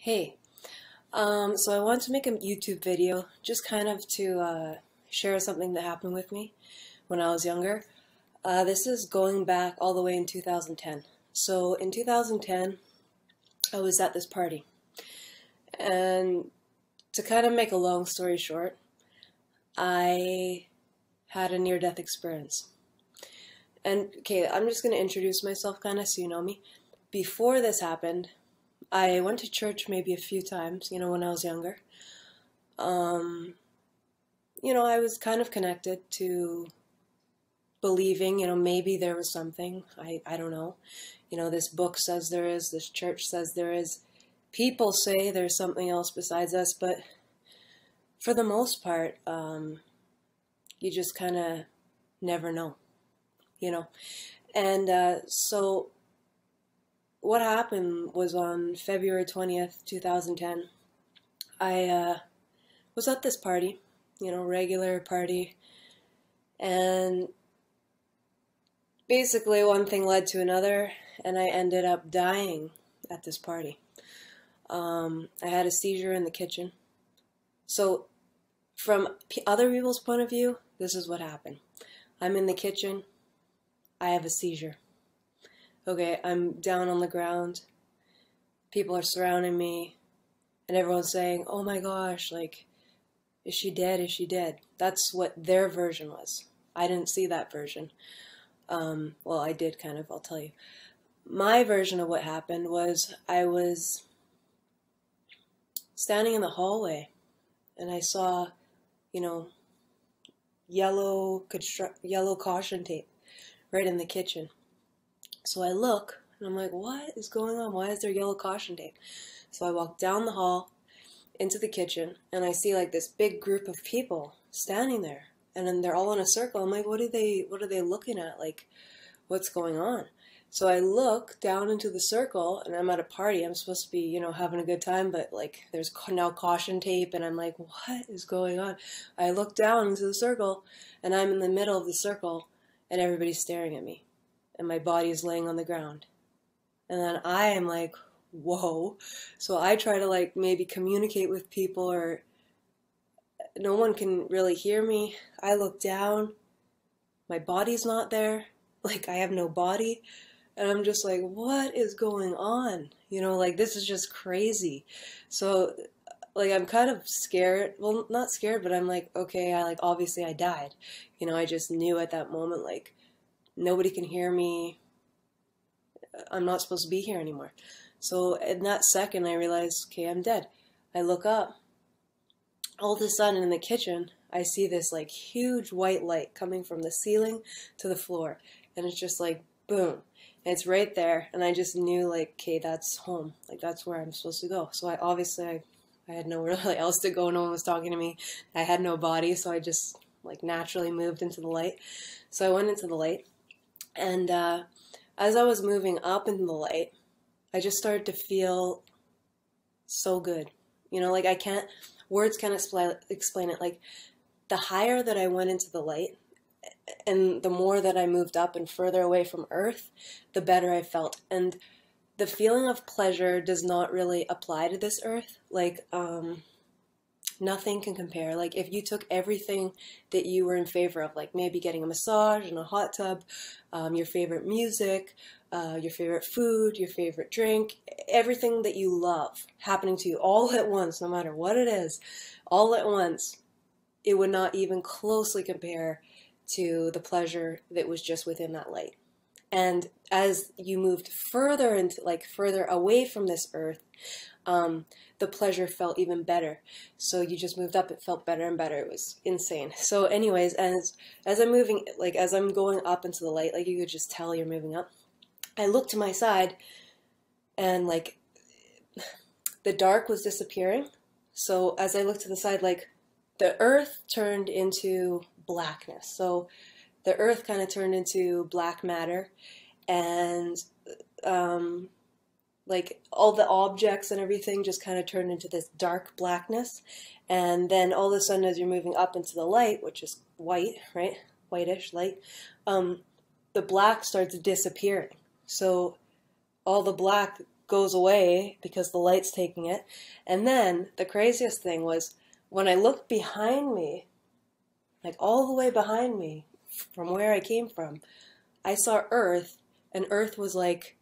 Hey, so I wanted to make a YouTube video just kind of to share something that happened with me when I was younger. This is going back all the way in 2010. So in 2010, I was at this party. And to kind of make a long story short, I had a near-death experience. And okay, I'm just going to introduce myself kind of so you know me. Before this happened, I went to church maybe a few times, when I was younger. I was kind of connected to believing, maybe there was something. I don't know. This book says there is, this church says there is. People say there's something else besides us, but for the most part, you just kind of never know. And so what happened was on February 20th, 2010, I was at this party, regular party, and basically one thing led to another, and I ended up dying at this party. I had a seizure in the kitchen. So from other people's point of view, this is what happened. I'm in the kitchen, I have a seizure. Okay, I'm down on the ground, people are surrounding me, and everyone's saying, oh my gosh, like, is she dead, is she dead? That's what their version was. I didn't see that version. Well, I did kind of, I'll tell you. My version of what happened was I was standing in the hallway, and I saw, yellow caution tape right in the kitchen. So I look, and I'm like, what is going on? Why is there yellow caution tape? So I walk down the hall into the kitchen, and I see like this big group of people standing there. And then they're all in a circle. I'm like, what are they looking at? Like, what's going on? So I look down into the circle, and I'm at a party. I'm supposed to be, having a good time, but like there's now caution tape, and I'm like, what is going on? I look down into the circle, and I'm in the middle of the circle, and everybody's staring at me. And my body is laying on the ground. And then I am like, whoa. So I try to like maybe communicate with people, or no one can really hear me. I look down, my body's not there. Like I have no body. And I'm just like, what is going on? Like this is just crazy. So like I'm kind of scared. Well, not scared, but I'm like, okay, obviously I died. I just knew at that moment, like, nobody can hear me. I'm not supposed to be here anymore. So in that second, I realized, okay, I'm dead. I look up. All of a sudden in the kitchen, I see this like huge white light coming from the ceiling to the floor. And it's just like, boom. And it's right there. And I just knew like, okay, that's home. Like that's where I'm supposed to go. So I had nowhere really else to go. No one was talking to me. I had no body. So I just like naturally moved into the light. So I went into the light. And as I was moving up in the light, I just started to feel so good. Like I can't, words can't explain it. Like the higher that I went into the light, and the more that I moved up and further away from Earth, the better I felt. And the feeling of pleasure does not really apply to this Earth. Like, nothing can compare. Like if you took everything that you were in favor of, like maybe getting a massage in a hot tub, your favorite music, your favorite food, your favorite drink, everything that you love happening to you all at once, no matter what it is, all at once, it would not even closely compare to the pleasure that was just within that light. And as you moved further into, like further away from this Earth, the pleasure felt even better. So you just moved up, it felt better and better. It was insane. So anyways, as I'm moving, like as I'm going up into the light, like you could just tell you're moving up, I look to my side, and like the dark was disappearing. So as I looked to the side, like the Earth turned into blackness. So the Earth kind of turned into black matter, and like all the objects and everything just kind of turned into this dark blackness. And then all of a sudden, as you're moving up into the light, which is white, right? Whitish light, the black starts disappearing. So all the black goes away because the light's taking it. And then the craziest thing was when I looked behind me, like all the way behind me from where I came from, I saw Earth, and Earth was like,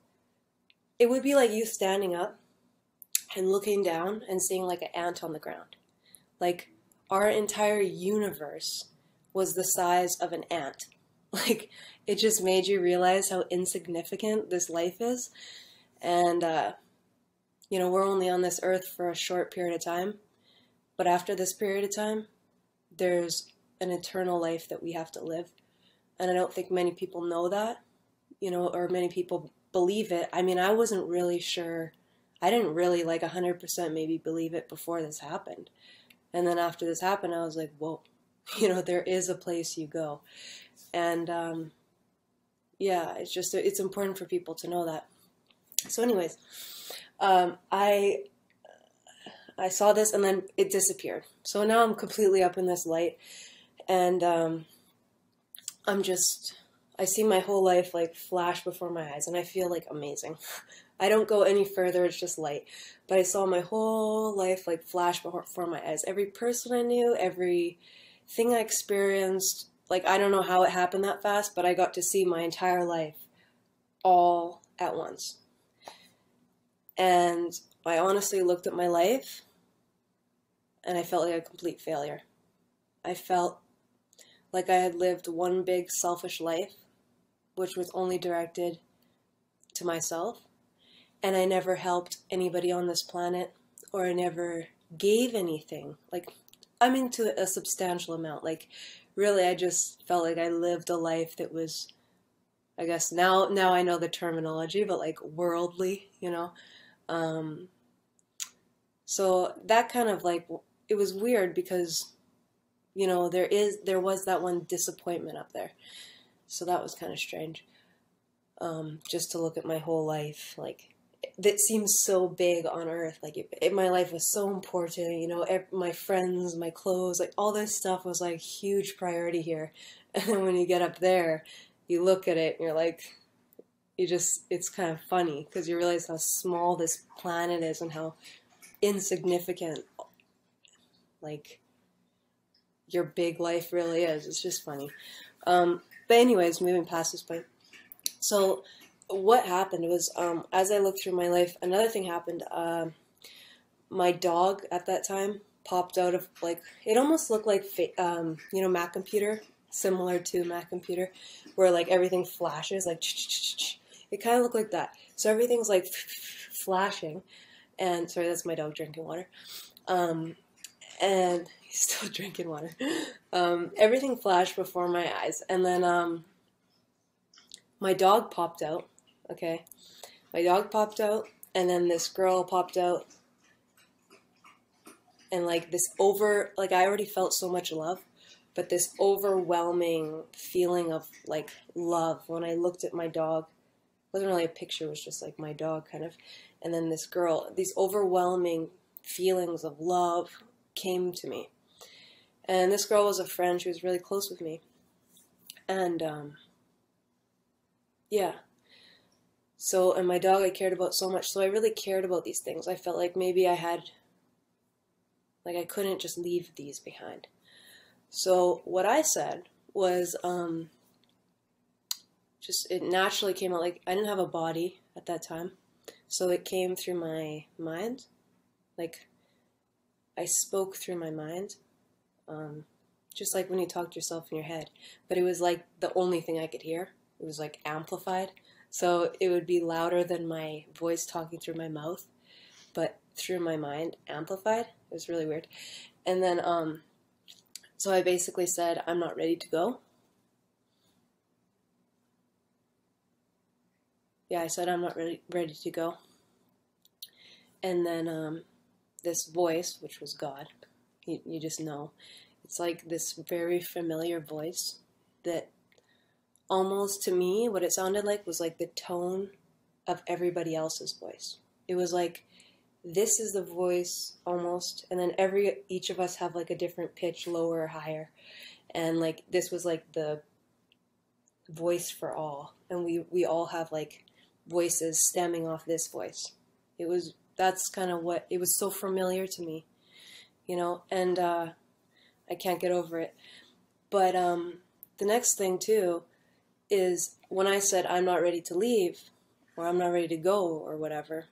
it would be like you standing up and looking down and seeing like an ant on the ground. Like our entire universe was the size of an ant. Like it just made you realize how insignificant this life is. And, we're only on this earth for a short period of time. But after this period of time, there's an eternal life that we have to live. And I don't think many people know that, or many people believe it. I mean, I wasn't really sure. I didn't really 100% maybe believe it before this happened. And then after this happened, I was like, whoa, there is a place you go. And, it's important for people to know that. So anyways, I saw this and then it disappeared. So now I'm completely up in this light, and I see my whole life flash before my eyes, and I feel amazing. I don't go any further, it's just light. But I saw my whole life flash before my eyes. Every person I knew, everything I experienced, I don't know how it happened that fast, but I got to see my entire life all at once. And I honestly looked at my life and I felt like a complete failure. I felt like I had lived one big selfish life, which was only directed to myself. And I never helped anybody on this planet, or I never gave anything. To a substantial amount. Really, I just felt like I lived a life that was, I guess now I know the terminology, but worldly, So that kind of it was weird because, there was that one disappointment up there. So that was kind of strange. Just to look at my whole life, that seems so big on earth. My life was so important, my friends, my clothes, all this stuff was huge priority here. And then when you get up there, you look at it and you're it's kind of funny because you realize how small this planet is and how insignificant your big life really is. It's just funny. But anyways, moving past this point. So what happened was, as I looked through my life, another thing happened. My dog at that time popped out of it almost looked like Mac Computer, similar to Mac Computer, where everything flashes it kind of looked like that. So everything's flashing, and sorry, that's my dog drinking water. And he's still drinking water. Everything flashed before my eyes, and then my dog popped out. Okay, my dog popped out, and then this girl popped out, and I already felt so much love, but this overwhelming feeling of love when I looked at my dog. It wasn't really a picture, it was just my dog kind of. And then this girl, these overwhelming feelings of love came to me. And this girl was a friend, she was really close with me. And yeah. So, and my dog I cared about so much, so I really cared about these things. I felt like maybe I had, I couldn't just leave these behind. So what I said was, it naturally came out. I didn't have a body at that time, so it came through my mind. I spoke through my mind, just like when you talk to yourself in your head. But it was the only thing I could hear. It was amplified, so it would be louder than my voice talking through my mouth, but through my mind, amplified. It was really weird. And then, so I basically said, I'm not ready to go. Yeah, I said I'm not ready to go. And then this voice, which was God, you just know, it's this very familiar voice that almost to me, what it sounded like was the tone of everybody else's voice. It was this is the voice almost, and then each of us have a different pitch, lower or higher. And this was the voice for all. And we all have voices stemming off this voice. That's kind of what, it was so familiar to me, and I can't get over it. But the next thing too is when I said I'm not ready to leave or I'm not ready to go or whatever,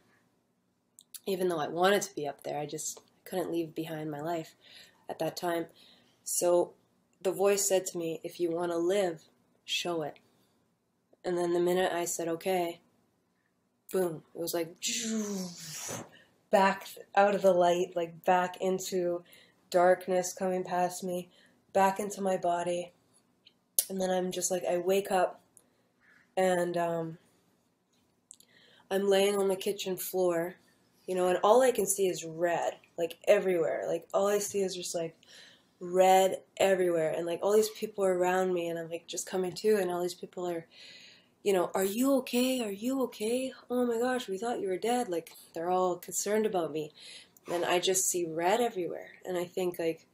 even though I wanted to be up there, I just couldn't leave behind my life at that time. So the voice said to me, if you want to live, show it. And then the minute I said, okay, boom, it was like back out of the light, like back into darkness coming past me, back into my body. And then I'm just like, I wake up and I'm laying on the kitchen floor, and all I can see is red, like everywhere. Like all I see is just like red everywhere. And like all these people are around me and I'm like just coming to, and all these people are, are you okay? Are you okay? Oh my gosh, we thought you were dead. Like they're all concerned about me. And I just see red everywhere. And I think like,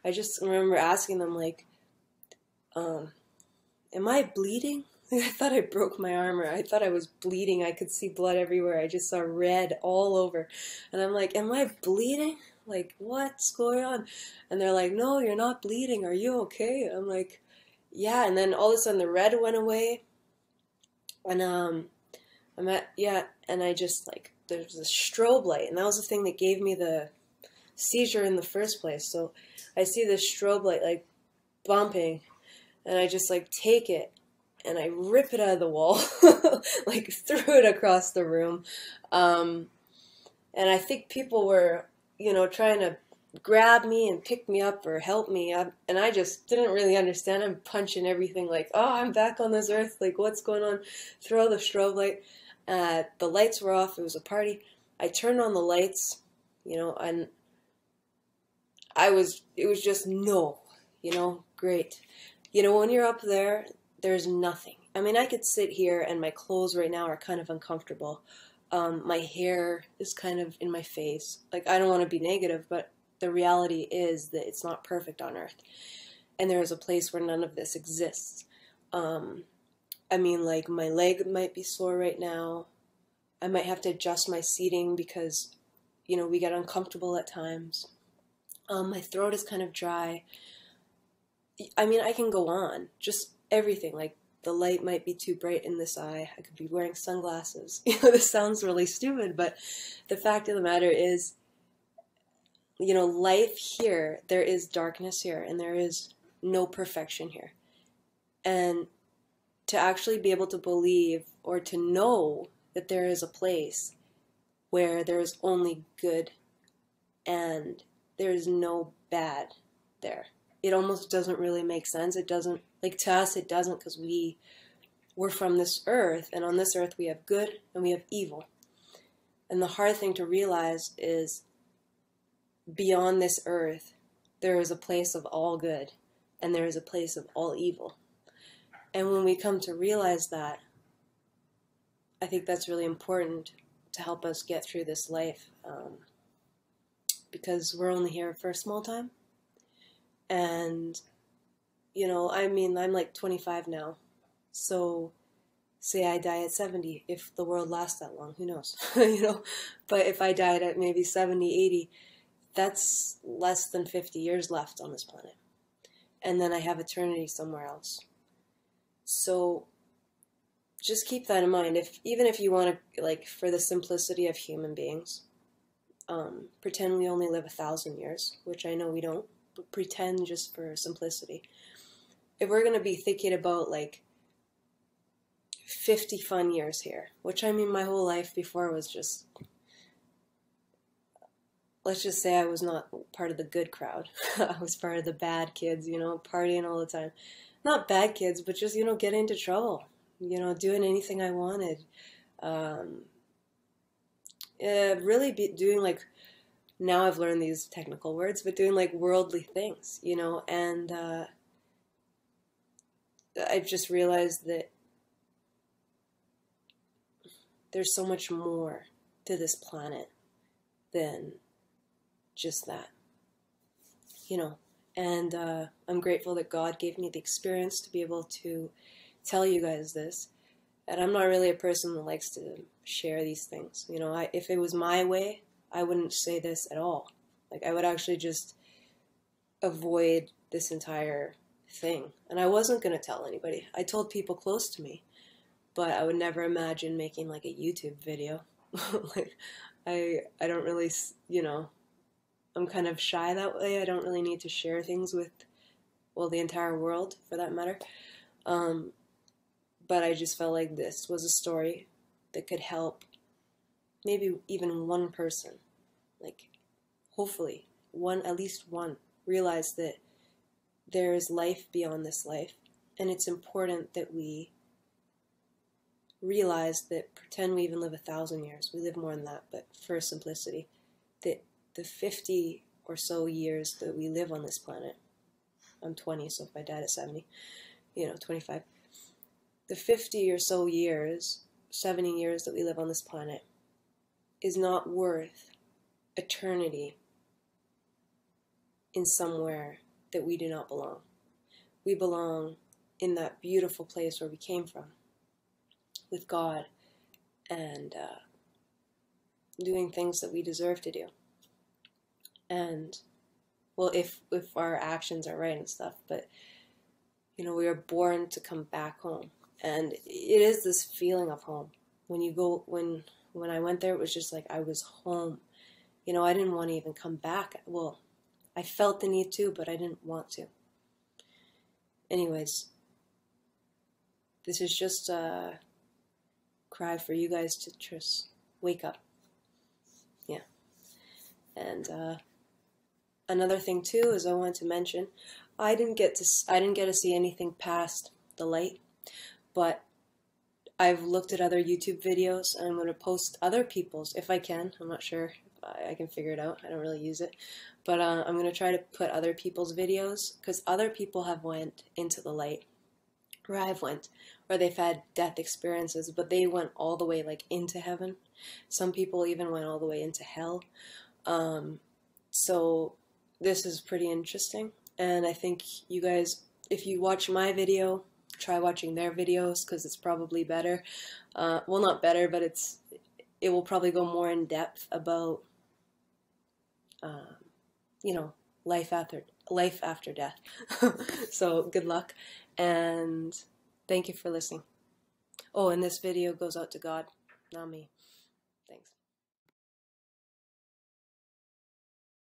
I just remember asking them like, am I bleeding? I thought I broke my arm, or I thought I was bleeding. I could see blood everywhere. I just saw red all over. And I'm like, am I bleeding? Like, what's going on? And they're like, no, you're not bleeding. Are you okay? I'm like, yeah. And then all of a sudden the red went away. And and I just like, there's a strobe light. And that was the thing that gave me the seizure in the first place. So I see this strobe light like bumping, and I just like take it and I rip it out of the wall, like threw it across the room. And I think people were, trying to grab me and pick me up or help me. And I just didn't really understand. I'm punching everything like, oh, I'm back on this earth. Like, what's going on? Throw the strobe light. The lights were off. It was a party. I turned on the lights, and it was just no, great. When you're up there, there's nothing. I mean, I could sit here and my clothes right now are kind of uncomfortable. My hair is kind of in my face. Like, I don't want to be negative, but the reality is that it's not perfect on Earth. And there is a place where none of this exists. I mean, like, my leg might be sore right now. I might have to adjust my seating because, we get uncomfortable at times. My throat is kind of dry. I mean, I can go on. Just everything. Like, the light might be too bright in this eye. I could be wearing sunglasses. This sounds really stupid, but the fact of the matter is, life here, there is darkness here, and there is no perfection here. And to actually be able to believe or to know that there is a place where there is only good and there is no bad there. It almost doesn't really make sense. It doesn't, like, to us it doesn't, because we're from this earth, and on this earth we have good and we have evil. And the hard thing to realize is beyond this earth there is a place of all good and there is a place of all evil. And when we come to realize that, I think that's really important to help us get through this life, because we're only here for a small time. And, I mean, I'm like 25 now. So say I die at 70, if the world lasts that long, who knows, But if I died at maybe 70, 80, that's less than 50 years left on this planet. And then I have eternity somewhere else. So just keep that in mind. Even if you want to, like, for the simplicity of human beings, pretend we only live 1,000 years, which I know we don't, but pretend just for simplicity. If we're going to be thinking about, like, 50 fun years here, which, I mean, my whole life before was just, let's just say I was not part of the good crowd. I was part of the bad kids, partying all the time. Not bad kids, but just, getting into trouble, doing anything I wanted. Really doing, like, now I've learned these technical words, but doing, like, worldly things, and I've just realized that there's so much more to this planet than just that, and I'm grateful that God gave me the experience to be able to tell you guys this, And I'm not really a person that likes to share these things. You know, if it was my way, I wouldn't say this at all. Like, I would actually just avoid this entire thing. And I wasn't going to tell anybody. I told people close to me, but I would never imagine making like a YouTube video. Like, I don't really, you know, I'm kind of shy that way. I don't really need to share things with, well, the entire world for that matter. But I just felt like this was a story that could help maybe even one person, like hopefully one, at least one, realize that there is life beyond this life. And it's important that we realize that, pretend we even live 1,000 years, we live more than that, but for simplicity, that the 50 or so years that we live on this planet, I'm 20, so if I died at 70, 25, the 50 or so years, 70 years that we live on this planet is not worth eternity in somewhere that we do not belong. We belong in that beautiful place where we came from, with God, and doing things that we deserve to do. And, well, if our actions are right and stuff, but, we are born to come back home. And it is this feeling of home. When I went there, it was just like I was home. I didn't want to even come back. Well, I felt the need to, but I didn't want to. Anyways, this is just a cry for you guys to just wake up. Yeah. And another thing too is I wanted to mention, I didn't get to see anything past the light, but I've looked at other YouTube videos, and I'm going to post other people's, if I can. I'm not sure if I can figure it out. I don't really use it. But I'm going to try to put other people's videos, because other people have went into the light, where I've went, where they've had death experiences, but they went all the way, like, into heaven. Some people even went all the way into hell. So this is pretty interesting, and I think you guys, if you watch my video, try watching their videos, because it's probably better. Well, not better, but it will probably go more in depth about, life after death. So good luck, and thank you for listening. Oh, and this video goes out to God, not me.